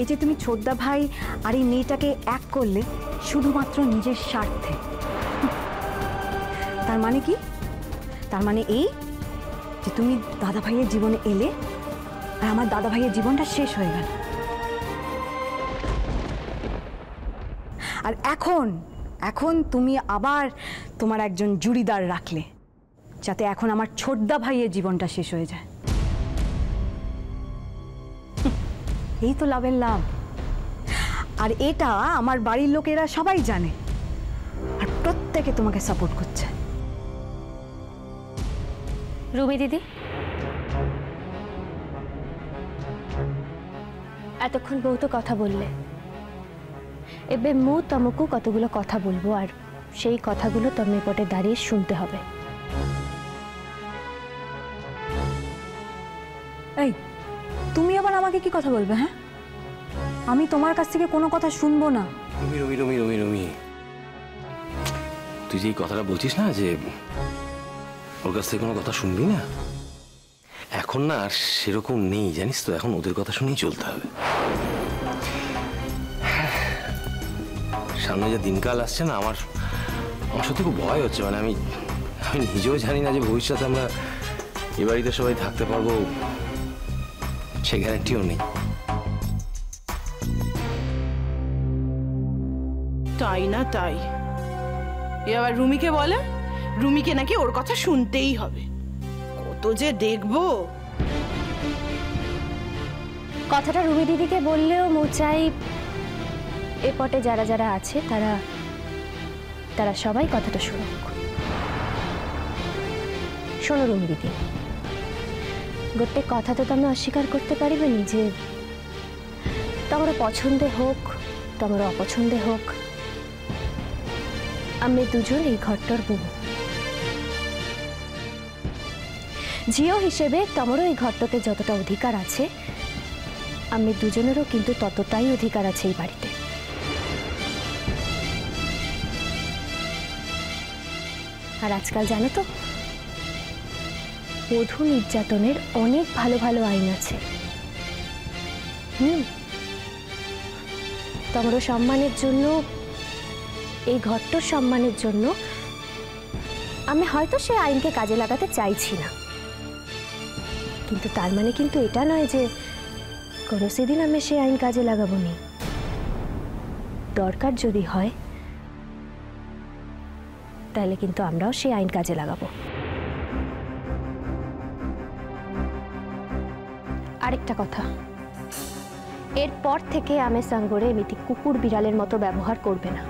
এই যে তুমি ছোটদা ভাই আর এই মেয়েটাকে এক করলে শুধুমাত্র নিজের স্বার্থে, তার মানে কি? তার মানে এই যে তুমি দাদা ভাইয়ের জীবনে এলে আর আমার দাদা ভাইয়ের জীবনটা শেষ হয়ে গেল। আর এখন এখন তুমি আবার তোমার একজন জুড়িদার রাখলে যাতে এখন আমার ছোটদা ভাইয়ের জীবনটা শেষ হয়ে যায়। এই তো লাভের লাভ। আর এটা আমার বাড়ির লোকেরা সবাই জানে, আর প্রত্যেকে তোমাকে সাপোর্ট করছে। রুমি দিদি, এতক্ষণ বহুত কথা বললে, এবে মু তমকু কতগুলো কথা বলবো, আর সেই কথাগুলো তুমি পটে দাঁড়িয়ে শুনতে হবে। এই তুমি আবার আমাকে কি কথা বলবে? হ্যাঁ, আমি তোমার কাছ থেকে কোনো কথা শুনবো না। রুমি রুমি রুমি রুমি রুমি, তুই যে এই কথাটা বলছিস না যে ওর কাছ থেকে কোনো কথা শুনবি না, এখন না আর সেরকম নেই, জানিস তো। এখন ওদের কথা শুনেই চলতে হবে। সামনে যে দিনকাল আসছে না, আমার সত্যি খুব ভয় হচ্ছে। মানে আমি নিজেও জানি না যে ভবিষ্যতে আমরা এ বাড়িতে সবাই থাকতে পারবো, সে গ্যারান্টিও নেই। তাই না তাই, এ আবার রুমিকে বলে রুমিকে নাকি ওর কথা শুনতেই হবে। কত যে দেখবো। কথাটা রুমি দিদিকে বললেও মু চাই এ পটে যারা যারা আছে তারা তারা সবাই কথাটা শুনুক। শোনো রুমি দিদি, গোটে কথা তো তুমি অস্বীকার করতে পারিবেনি যে তোমার পছন্দে হোক তোমার অপছন্দে হোক, আমি দুজন এই ঘরটার বউ। ঝিও হিসেবে তোমারও এই ঘরটাতে যতটা অধিকার আছে, আমি দুজনেরও কিন্তু ততটাই অধিকার আছে এই বাড়িতে। আর আজকাল জানো তো, বধূ নির্যাতনের অনেক ভালো ভালো আইন আছে। তোমারও সম্মানের জন্য, এই ঘরটার সম্মানের জন্য আমি হয়তো সে আইনকে কাজে লাগাতে চাইছি না, কিন্তু তার মানে কিন্তু এটা নয় যে কোনো সেদিন আমি সে আইন কাজে লাগাবো নি। দরকার যদি হয় তাহলে কিন্তু আমরাও সেই আইন কাজে লাগাবো। আরেকটা কথা, এরপর থেকে আমের সঙ্গে এমনি কুকুর বিড়ালের মতো ব্যবহার করবে না।